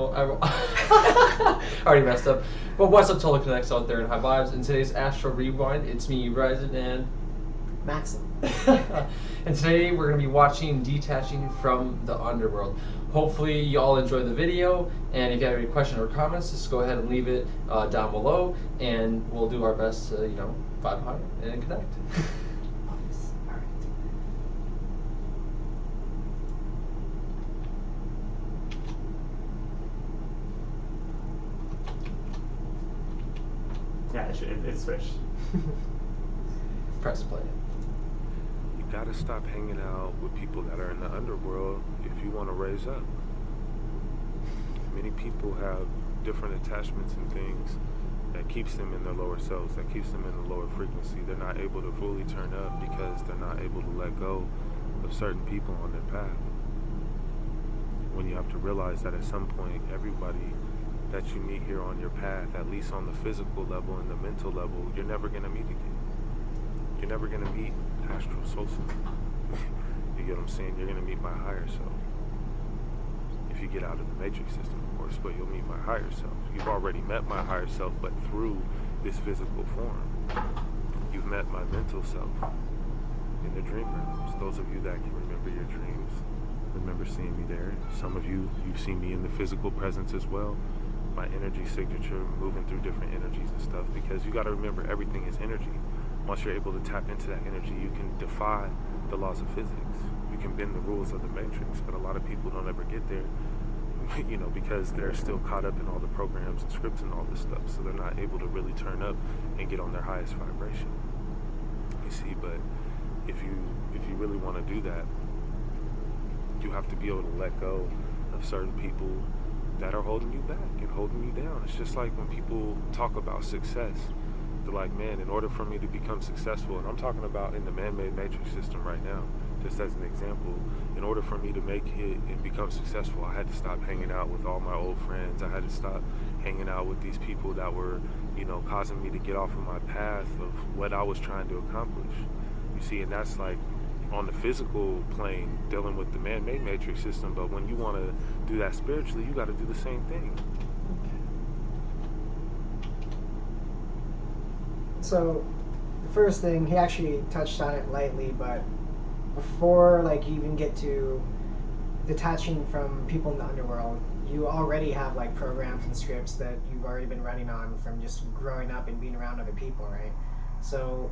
I already messed up. But what's up, Total Connects out there in high vibes? In today's Astro Rewind, it's me, RiZing and Maxam. and today we're going to be watching Detaching from the Underworld. Hopefully you all enjoyed the video, and if you have any questions or comments, just go ahead and leave it down below, and we'll do our best to, vibe high and connect. Yeah, it switched. Press play. You gotta stop hanging out with people that are in the underworld if you want to raise up. Many people have different attachments and things that keeps them in their lower selves, that keeps them in the lower frequency. They're not able to fully turn up because they're not able to let go of certain people on their path. When you have to realize that at some point, everybody that you meet here on your path, at least on the physical level and the mental level, you're never going to meet again. You're never going to meet Astro Solsin. You get what I'm saying? You're going to meet my higher self. If you get out of the matrix system, of course, but you'll meet my higher self. You've already met my higher self, but through this physical form. You've met my mental self in the dream realms. Those of you that can remember your dreams, remember seeing me there. Some of you, you've seen me in the physical presence as well. My energy signature, moving through different energies and stuff, because you got to remember everything is energy. Once you're able to tap into that energy, you can defy the laws of physics. You can bend the rules of the matrix, but a lot of people don't ever get there, because they're still caught up in all the programs and scripts and all this stuff, so they're not able to really turn up and get on their highest vibration. You see, but if you really want to do that, you have to be able to let go of certain people that are holding you back and holding you down. It's just like when people talk about success, they're like, man, in order for me to become successful, and I'm talking about in the man-made matrix system right now, just as an example, in order for me to make it and become successful, I had to stop hanging out with all my old friends. I had to stop hanging out with these people that were, causing me to get off of my path of what I was trying to accomplish. You see, and that's like on the physical plane, dealing with the man-made matrix system, but when you want to do that spiritually, you got to do the same thing. So, the first thing, he actually touched on it lightly, but before you even get to detaching from people in the underworld, you already have programs and scripts that you've already been running on from just growing up and being around other people, right? So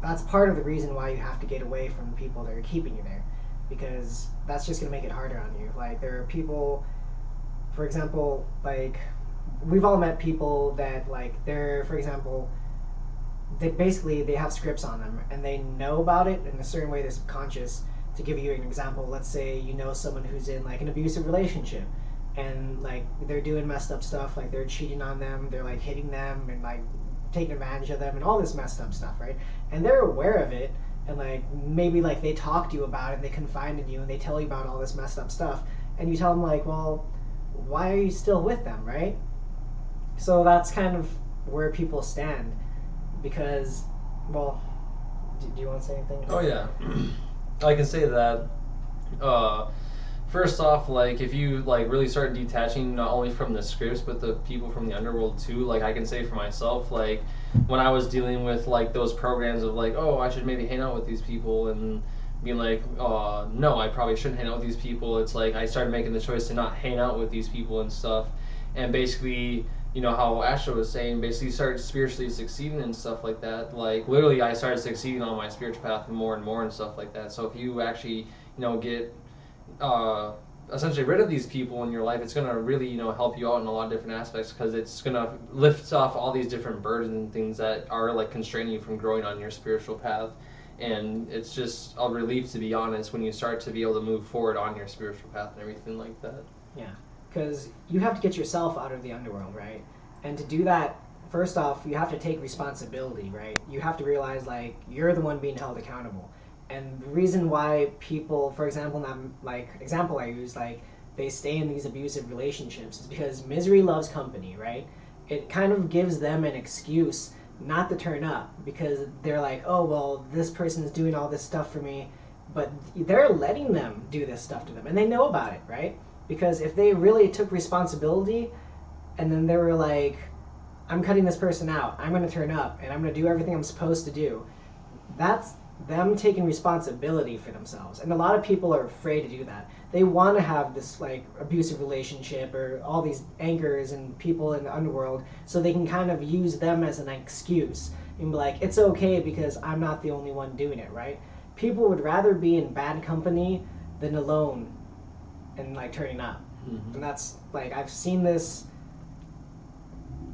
that's part of the reason why you have to get away from the people that are keeping you there, because that's just going to make it harder on you. There are people, for example, we've all met people that they're, for example, they have scripts on them and they know about it in a certain way, they're subconscious. To give you an example, let's say someone who's in an abusive relationship, and they're doing messed up stuff, they're cheating on them, they're hitting them and taking advantage of them and all this messed up stuff, right? And they're aware of it, and maybe they talk to you about it and they confide in you and they tell you about all this messed up stuff, and you tell them well, why are you still with them, right? So that's kind of where people stand, because, well, do you want to say anything? Oh yeah. I can say that, first off, if you really start detaching not only from the scripts but the people from the underworld too, I can say for myself, when I was dealing with those programs of oh, I should maybe hang out with these people, and being no, I probably shouldn't hang out with these people, it's I started making the choice to not hang out with these people and stuff, and basically, how Astro was saying, basically started spiritually succeeding and stuff like that. Literally, I started succeeding on my spiritual path more and stuff like that. So if you actually, get essentially rid of these people in your life, it's going to really, help you out in a lot of different aspects, because it's going to lift off all these different burdens and things that are constraining you from growing on your spiritual path. And it's just a relief, to be honest, when you start to be able to move forward on your spiritual path and everything like that. Yeah. Because you have to get yourself out of the underworld, right? And to do that, first off, you have to take responsibility, right? You have to realize, you're the one being held accountable. And the reason why people, for example, example I use, they stay in these abusive relationships is because misery loves company, right? It kind of gives them an excuse not to turn up, because they're oh, well, this person's doing all this stuff for me, but they're letting them do this stuff to them, and they know about it, right? Because if they really took responsibility and then they were like, I'm cutting this person out, I'm going to turn up, and I'm going to do everything I'm supposed to do, that's them taking responsibility for themselves. And a lot of people are afraid to do that. They want to have this like abusive relationship or all these anchors and people in the underworld so they can kind of use them as an excuse and be like, it's okay because I'm not the only one doing it, right? People would rather be in bad company than alone and like turning up. Mm-hmm. And that's like, I've seen this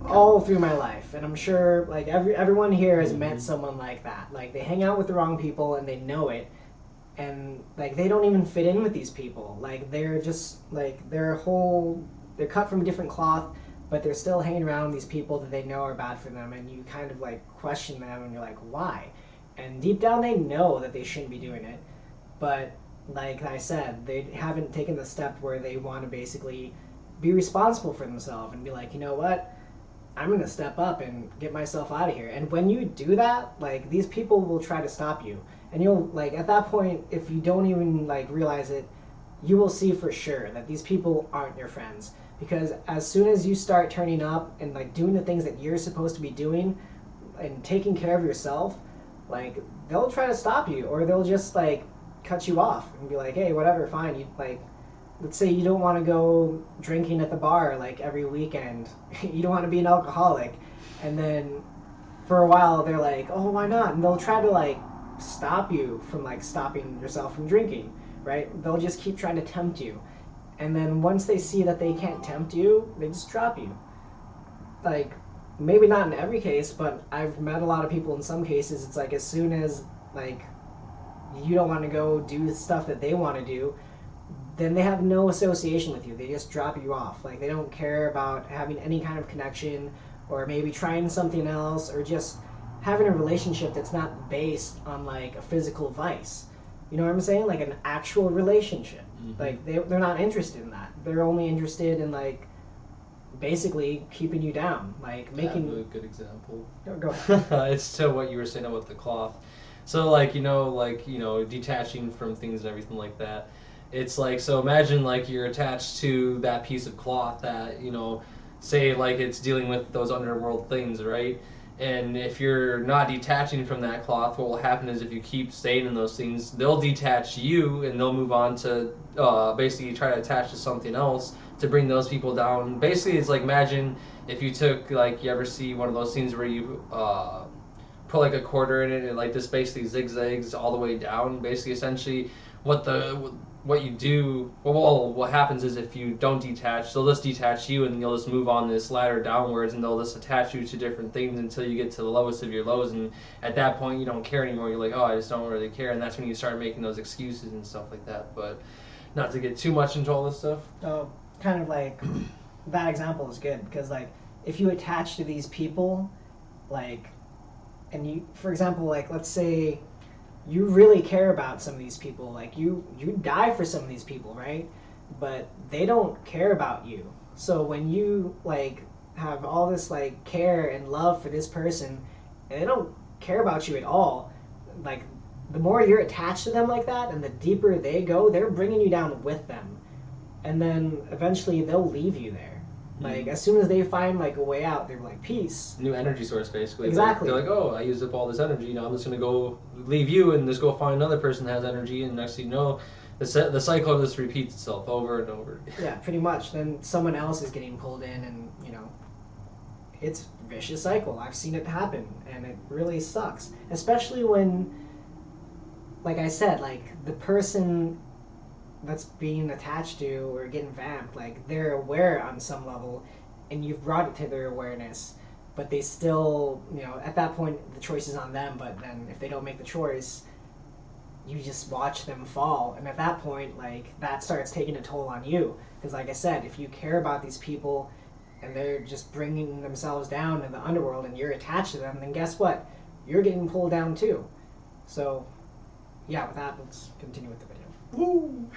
all through my life, and I'm sure like everyone here has met someone like that. Like they hang out with the wrong people and they know it, and like they don't even fit in with these people. Like they're just like they're cut from a different cloth, but they're still hanging around these people that they know are bad for them, and you kind of like question them and you're like, why? And deep down they know that they shouldn't be doing it, but like I said, they haven't taken the step where they want to basically be responsible for themselves and be like, you know what, I'm going to step up and get myself out of here. And when you do that, like, these people will try to stop you. And you'll, like, at that point, if you don't even, like, realize it, you will see for sure that these people aren't your friends. Because as soon as you start turning up and, like, doing the things that you're supposed to be doing and taking care of yourself, like, they'll try to stop you. Or they'll just, like, cut you off and be like, hey, whatever, fine. You, like, let's say you don't want to go drinking at the bar like every weekend. You don't want to be an alcoholic. And then for a while they're like, oh, why not? And they'll try to like stop you from like stopping yourself from drinking, right? They'll just keep trying to tempt you. And then once they see that they can't tempt you, they just drop you. Like, maybe not in every case, but I've met a lot of people in some cases. It's like as soon as like you don't want to go do stuff that they want to do, then they have no association with you. They just drop you off. Like, they don't care about having any kind of connection or maybe trying something else or just having a relationship that's not based on, like, a physical vice. You know what I'm saying? Like, an actual relationship. Mm-hmm. Like, they're not interested in that. They're only interested in, like, basically keeping you down. Like, making... Yeah, a good example. Go ahead. It's to what you were saying about the cloth. So, like, detaching from things and everything like that. It's like, so imagine like you're attached to that piece of cloth that, say like it's dealing with those underworld things, right? And if you're not detaching from that cloth, what will happen is if you keep staying in those things, they'll detach you and they'll move on to basically try to attach to something else to bring those people down. Basically, it's like, imagine if you took, like, you ever see one of those scenes where you put like a quarter in it and like this basically zigzags all the way down. Basically, essentially, what you do, what happens is if you don't detach, they'll just detach you and you'll just move on this ladder downwards and they'll just attach you to different things until you get to the lowest of your lows, and at that point you don't care anymore. You're like, oh, I just don't really care, and that's when you start making those excuses and stuff like that. But not to get too much into all this stuff. Oh, kind of like, that example is good because, like, if you attach to these people, like, and you, for example, like, let's say you really care about some of these people, like you die for some of these people, right? But they don't care about you. So when you like have all this like care and love for this person and they don't care about you at all, like the more you're attached to them like that and the deeper they go, they're bringing you down with them. And then eventually they'll leave you there. Like, as soon as they find, like, a way out, they're like, peace. New energy source, basically. Exactly. They're like, oh, I used up all this energy, I'm just going to go leave you and just go find another person that has energy, and next thing you know, the cycle just repeats itself over and over. Yeah, pretty much. Then someone else is getting pulled in, and, it's a vicious cycle. I've seen it happen, and it really sucks. Especially when, like I said, like, the person that's being attached to or getting vamped, like, they're aware on some level and you've brought it to their awareness, but they still, at that point the choice is on them. But then if they don't make the choice, you just watch them fall, and at that point, like, that starts taking a toll on you, because like I said, if you care about these people and they're just bringing themselves down in the underworld and you're attached to them, then guess what, you're getting pulled down too. So yeah, with that, let's continue with the video. Woo!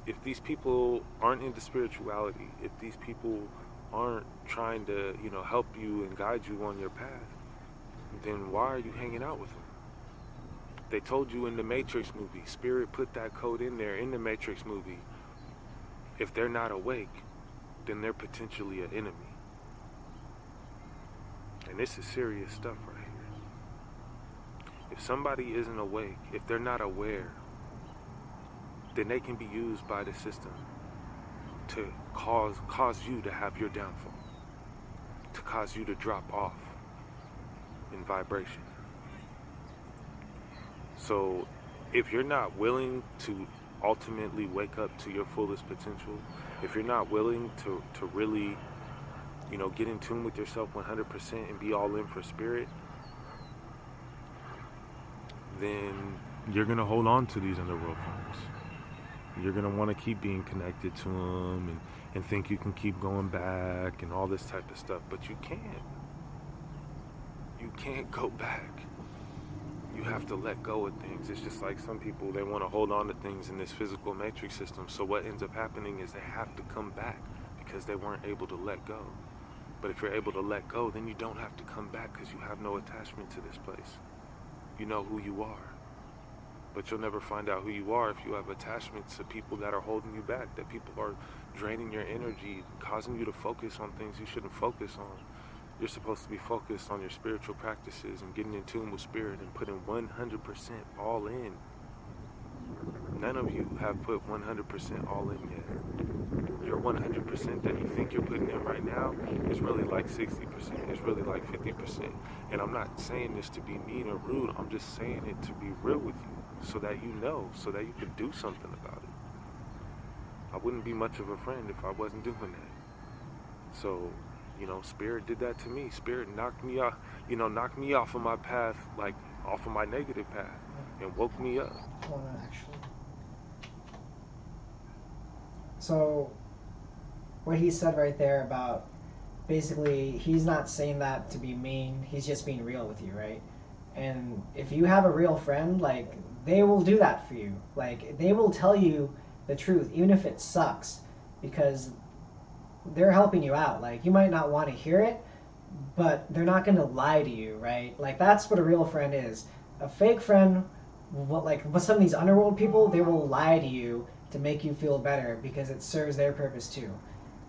If these people aren't into spirituality, if these people aren't trying to, help you and guide you on your path, then why are you hanging out with them? They told you in the Matrix movie, Spirit put that code in there in the Matrix movie. If they're not awake, then they're potentially an enemy. And this is serious stuff right here. If somebody isn't awake, if they're not aware, then they can be used by the system to cause you to have your downfall, to cause you to drop off in vibration. So if you're not willing to ultimately wake up to your fullest potential, if you're not willing to really, get in tune with yourself 100% and be all in for spirit, then you're going to hold on to these underworld friends. You're going to want to keep being connected to them and think you can keep going back and all this type of stuff, but you can't. You can't go back. You have to let go of things. It's just like some people, they want to hold on to things in this physical matrix system. So what ends up happening is they have to come back because they weren't able to let go. But if you're able to let go, then you don't have to come back because you have no attachment to this place. You know who you are. But you'll never find out who you are if you have attachments to people that are holding you back, that people are draining your energy, causing you to focus on things you shouldn't focus on. You're supposed to be focused on your spiritual practices and getting in tune with spirit and putting 100% all in. None of you have put 100% all in yet. Your 100% that you think you're putting in right now is really like 60%. It's really like 50%. And I'm not saying this to be mean or rude. I'm just saying it to be real with you so that you know, so that you can do something about it. I wouldn't be much of a friend if I wasn't doing that. So, Spirit did that to me. Spirit knocked me off, knocked me off of my path, like off of my negative path, and woke me up. Actually. So, what he said right there about basically, he's not saying that to be mean, he's just being real with you, right? And if you have a real friend, like, they will do that for you. Like, they will tell you the truth, even if it sucks, because they're helping you out. Like, you might not want to hear it, but they're not going to lie to you, right? Like, that's what a real friend is. A fake friend, with some of these underworld people, they will lie to you to make you feel better because it serves their purpose too.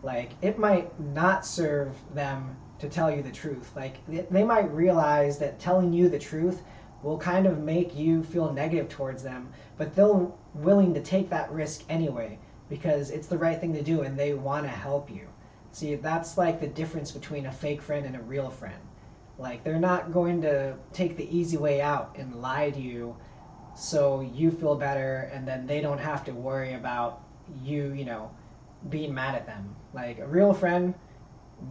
Like, it might not serve them to tell you the truth. Like, they might realize that telling you the truth will kind of make you feel negative towards them, but they're willing to take that risk anyway because it's the right thing to do and they want to help you. See, that's like the difference between a fake friend and a real friend. Like, they're not going to take the easy way out and lie to you so you feel better and then they don't have to worry about you, being mad at them. Like, a real friend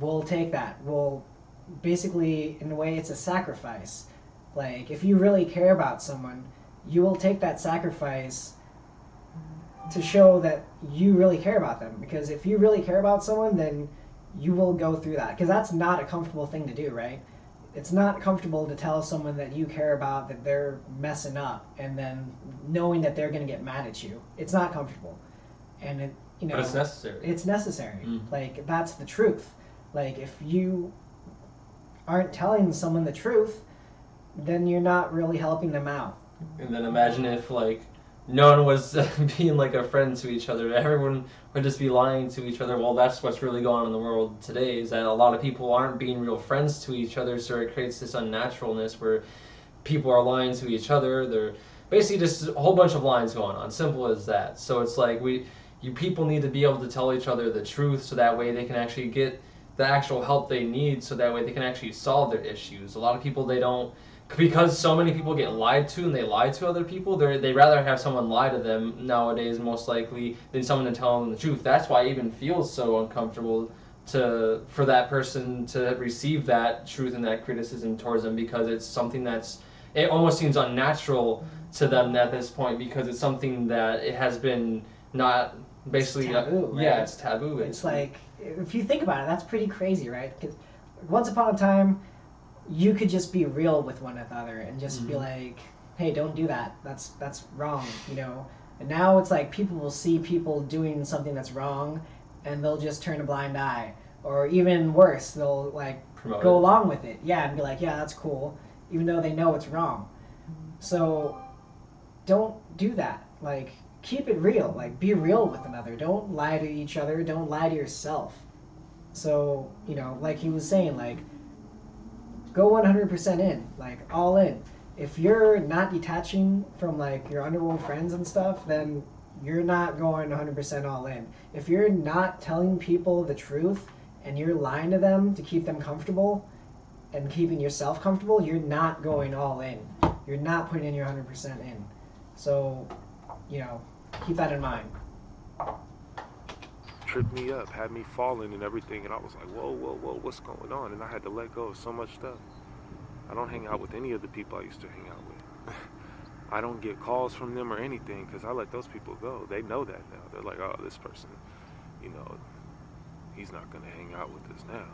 will take that. Will basically, in a way, it's a sacrifice. Like, if you really care about someone, you will take that sacrifice to show that you really care about them. Because if you really care about someone, then you will go through that. Because that's not a comfortable thing to do, right? It's not comfortable to tell someone that you care about that they're messing up and then knowing that they're going to get mad at you. It's not comfortable. And it, but it's necessary. It's necessary. Mm-hmm. Like, that's the truth. Like, if you aren't telling someone the truth, then you're not really helping them out. And then imagine if, like, no one was being like a friend to each other. Everyone would just be lying to each other. Well, that's what's really going on in the world today, is that a lot of people aren't being real friends to each other, so it creates this unnaturalness where people are lying to each other. They're basically just a whole bunch of lines going on. Simple as that. So it's like you people need to be able to tell each other the truth so that way they can actually get the actual help they need, so that way they can actually solve their issues. A lot of people, they don't, because so many people get lied to and they lie to other people, they rather have someone lie to them nowadays, most likely, than someone to tell them the truth. That's why it even feels so uncomfortable for that person to receive that truth and that criticism towards them, because it's something it almost seems unnatural to them at this point, because it's something that it has been not basically it's taboo, right? Yeah, it's taboo. It's like, if you think about it, that's pretty crazy, right? Because once upon a time, you could just be real with one another and just be like, hey, don't do that. That's wrong, And now it's like people will see people doing something that's wrong and they'll just turn a blind eye. Or even worse, they'll like go along with it. Yeah, and be like, yeah, that's cool, even though they know it's wrong. So don't do that. Like, keep it real. Like, be real with another. Don't lie to each other. Don't lie to yourself. So, you know, like he was saying, like, go 100% in. Like, all in. If you're not detaching from, like, your underworld friends and stuff, then you're not going 100% all in. If you're not telling people the truth and you're lying to them to keep them comfortable and keeping yourself comfortable, you're not going all in. You're not putting in your 100% in. So, you know, keep that in mind. Tripped me up, had me falling and everything, and I was like, whoa, what's going on? And I had to let go of so much stuff. I don't hang out with any of the people I used to hang out with. I don't get calls from them or anything because I let those people go. They know that now. They're like, oh, this person, you know, he's not going to hang out with us now.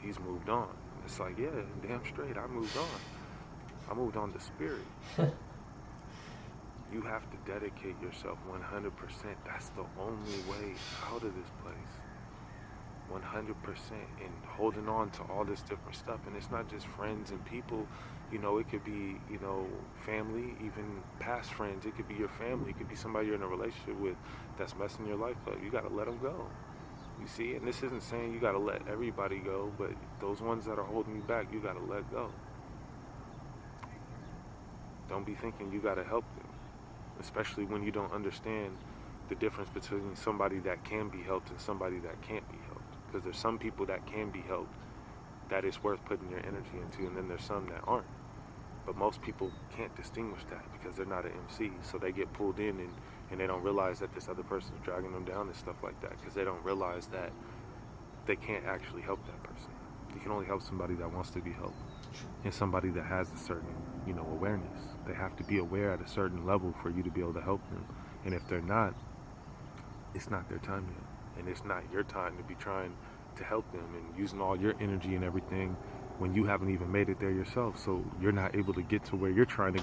He's moved on. It's like, yeah, damn straight, I moved on. I moved on to spirit. You have to dedicate yourself 100%. That's the only way out of this place. 100%. And holding on to all this different stuff. And it's not just friends and people. You know, it could be, you know, family, even past friends. It could be your family. It could be somebody you're in a relationship with that's messing your life up. You got to let them go. You see? And this isn't saying you got to let everybody go, but those ones that are holding you back, you got to let go. Don't be thinking you got to help them, especially when you don't understand the difference between somebody that can be helped and somebody that can't be helped. Because there's some people that can be helped that is worth putting your energy into, and then there's some that aren't. But most people can't distinguish that because they're not an MC, so they get pulled in and they don't realize that this other person's dragging them down and stuff like that because they don't realize that they can't actually help that person. You can only help somebody that wants to be helped and somebody that has a certain, you know, awareness. They have to be aware at a certain level for you to be able to help them. And if they're not, it's not their time yet. And it's not your time to be trying to help them and using all your energy and everything when you haven't even made it there yourself. So you're not able to get to where you're trying to.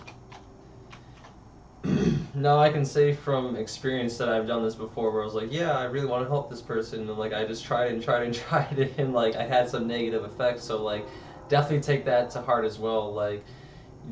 No, I can say from experience that I've done this before where I was like, yeah, I really want to help this person. And like, I just tried it. And like, I had some negative effects. So like, definitely take that to heart as well. Like,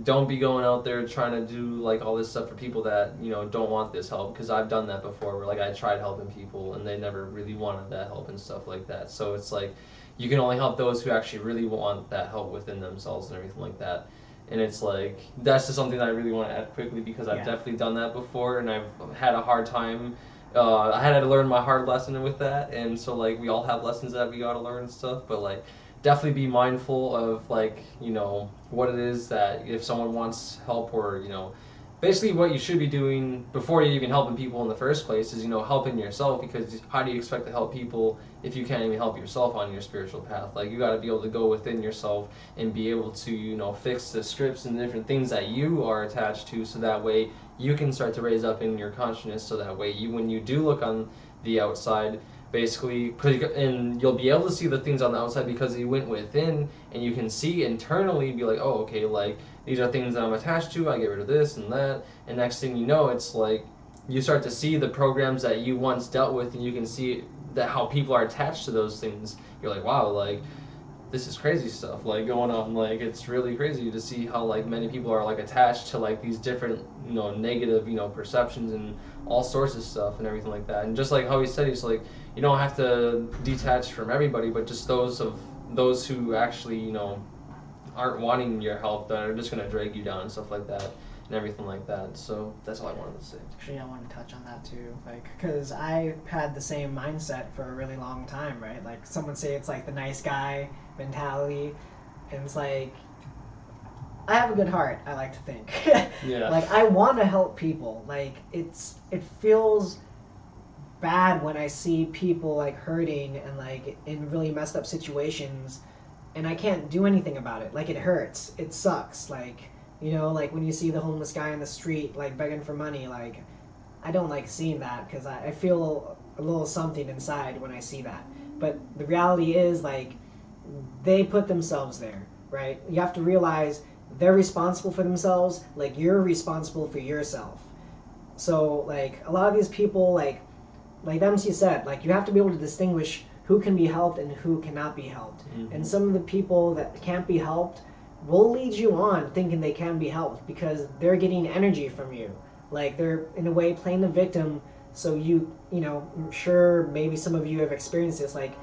don't be going out there trying to do like all this stuff for people that, you know, don't want this help, because I've done that before where like I tried helping people and they never really wanted that help and stuff like that. So it's like you can only help those who actually really want that help within themselves and everything like that. And it's like, that's just something that I really want to add quickly because I've definitely done that before and I've had a hard time. I had to learn my hard lesson with that, and so like we all have lessons that we gotta learn and stuff, but like definitely be mindful of like, you know, what it is that if someone wants help, or, you know, basically what you should be doing before you even helping people in the first place is, you know, helping yourself, because how do you expect to help people if you can't even help yourself on your spiritual path? Like, you got to be able to go within yourself and be able to, you know, fix the scripts and different things that you are attached to, so that way you can start to raise up in your consciousness, so that way you, when you do look on the outside, basically, and you'll be able to see the things on the outside because you went within, and you can see internally, be like, oh, okay, like these are things that I'm attached to, I get rid of this and that, and next thing you know, it's like you start to see the programs that you once dealt with, and you can see that how people are attached to those things. You're like, wow, like this is crazy stuff like going on. Like, it's really crazy to see how like many people are like attached to like these different, you know, negative, you know, perceptions and all sorts of stuff and everything like that. And just like how he said, he's like, you don't have to detach from everybody, but just those who actually, you know, aren't wanting your help, that are just going to drag you down and stuff like that and everything like that. So that's all I wanted to say. Actually, I want to touch on that too, like, because I had the same mindset for a really long time, right? Like, someone say it's like the nice guy mentality, and it's like, I have a good heart, I like to think. Yeah. Like, I want to help people. Like, it feels bad when I see people like hurting and like in really messed up situations, and I can't do anything about it. Like, it hurts. It sucks. Like, you know, like when you see the homeless guy on the street like begging for money, like, I don't like seeing that, because I feel a little something inside when I see that. But the reality is, like, they put themselves there, right? You have to realize they're responsible for themselves, like you're responsible for yourself. So like a lot of these people, like MC said, like you have to be able to distinguish who can be helped and who cannot be helped. Mm-hmm. And some of the people that can't be helped will lead you on thinking they can be helped because they're getting energy from you. Like they're in a way playing the victim. So you know, I'm sure maybe some of you have experienced this. Like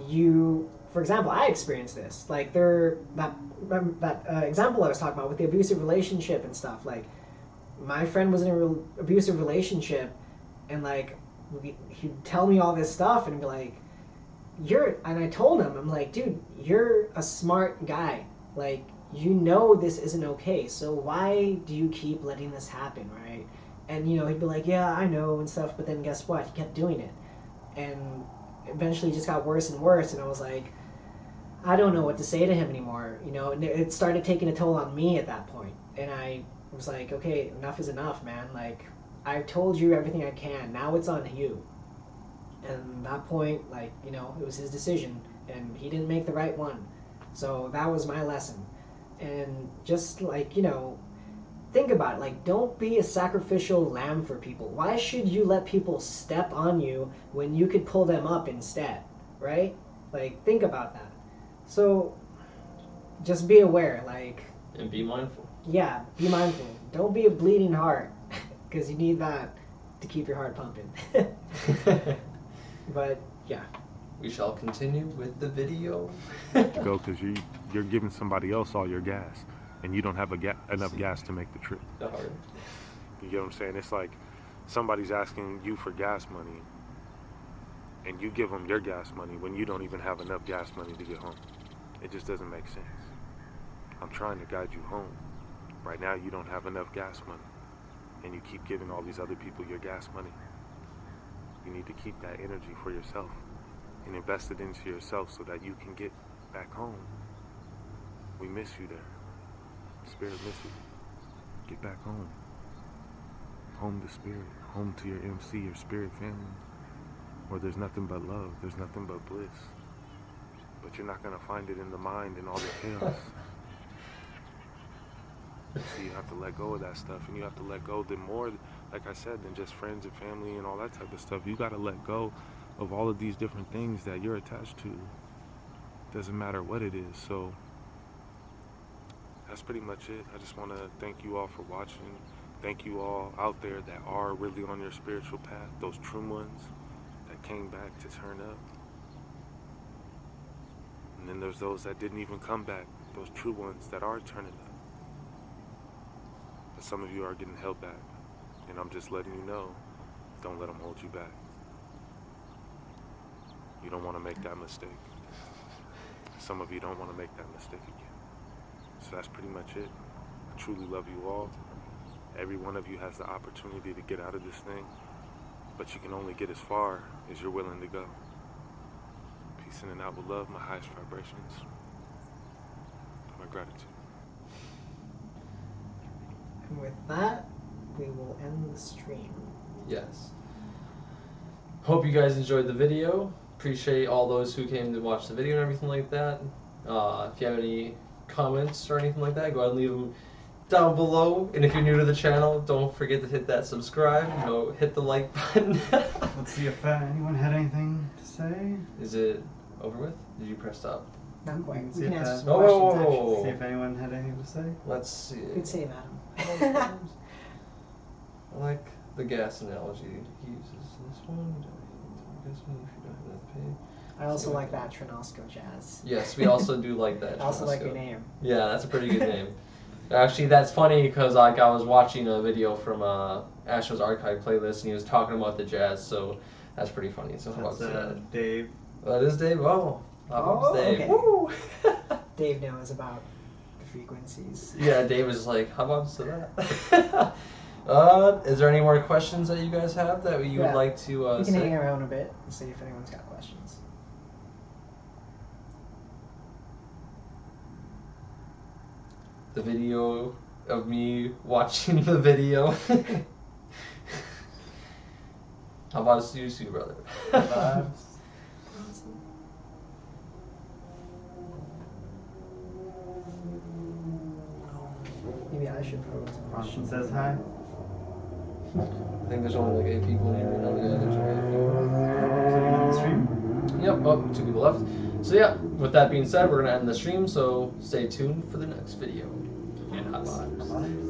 you, for example, I experienced this. Like that example I was talking about with the abusive relationship and stuff. Like my friend was in a real abusive relationship, and like he'd tell me all this stuff and be like, and I told him, I'm like, dude, you're a smart guy. Like, you know this isn't okay, so why do you keep letting this happen, right? And, you know, he'd be like, yeah, I know, and stuff, but then guess what? He kept doing it. And eventually it just got worse and worse, and I was like, I don't know what to say to him anymore, you know, and it started taking a toll on me at that point. And I was like, okay, enough is enough, man. Like, I've told you everything I can, now it's on you. And at that point, like, you know, it was his decision, and he didn't make the right one. So that was my lesson. And just, like, you know, think about it. Like, don't be a sacrificial lamb for people. Why should you let people step on you when you could pull them up instead, right? Like, think about that. So, just be aware, like... And be mindful. Yeah, be mindful. Don't be a bleeding heart, because you need that to keep your heart pumping. But yeah, we shall continue with the video. Go, because you're giving somebody else all your gas, and you don't have enough gas to make the trip. You get what I'm saying? It's like somebody's asking you for gas money, and you give them your gas money when you don't even have enough gas money to get home. It just doesn't make sense. I'm trying to guide you home. Right now, you don't have enough gas money, and you keep giving all these other people your gas money. You need to keep that energy for yourself and invest it into yourself so that you can get back home. We miss you there. Spirit miss you. Get back home. Home to spirit. Home to your MC, your spirit family. Where there's nothing but love. There's nothing but bliss. But you're not going to find it in the mind and all the chaos. So you have to let go of that stuff, and you have to let go the more, like I said, than just friends and family and all that type of stuff. You got to let go of all of these different things that you're attached to. Doesn't matter what it is. So that's pretty much it. I just want to thank you all for watching. Thank you all out there that are really on your spiritual path, those true ones that came back to turn up. And then there's those that didn't even come back, those true ones that are turning up. But some of you are getting held back. And I'm just letting you know, don't let them hold you back. You don't want to make that mistake. Some of you don't want to make that mistake again. So that's pretty much it. I truly love you all. Every one of you has the opportunity to get out of this thing, but you can only get as far as you're willing to go. Peace in and out with love, my highest vibrations, my gratitude. and with that, we will end the stream. Yes. Hope you guys enjoyed the video. Appreciate all those who came to watch the video and everything like that. If you have any comments or anything like that, go ahead and leave them down below. And if you're new to the channel, don't forget to hit that subscribe. You know, hit the like button. Let's see if anyone had anything to say. Is it over with? Did you press stop? Not quite. See We can if answer that- some No, questions, whoa, whoa, actually. whoa. See if anyone had anything to say. Let's see. Good save, Adam. I like the gas analogy he uses. This one, I guess if you don't have enough pay. I also like that Trinosco jazz. Yes, we also do like that. I also like Trinosco. your name. Yeah, that's a pretty good name. Actually, that's funny because like I was watching a video from Astro's archive playlist and he was talking about the jazz, so that's pretty funny. So how That's about that? Dave. That is Dave. Oh, Oh, Dave. okay. Woo! Dave knows about the frequencies. Yeah, Dave was like, how about to that? Is there any more questions that you guys have that you would like to We can hang say? around a bit and see if anyone's got questions. The video of me watching the video. How about a Susu, brother? Vibes. Maybe I should pose a Bronson question. says hi. I think there's only like 8 people here right now. Yeah, there's only 8 people. So you want the stream? Yep, oh, 2 people left. So yeah, with that being said, we're gonna end the stream, so stay tuned for the next video. And hot vibes. Vibes.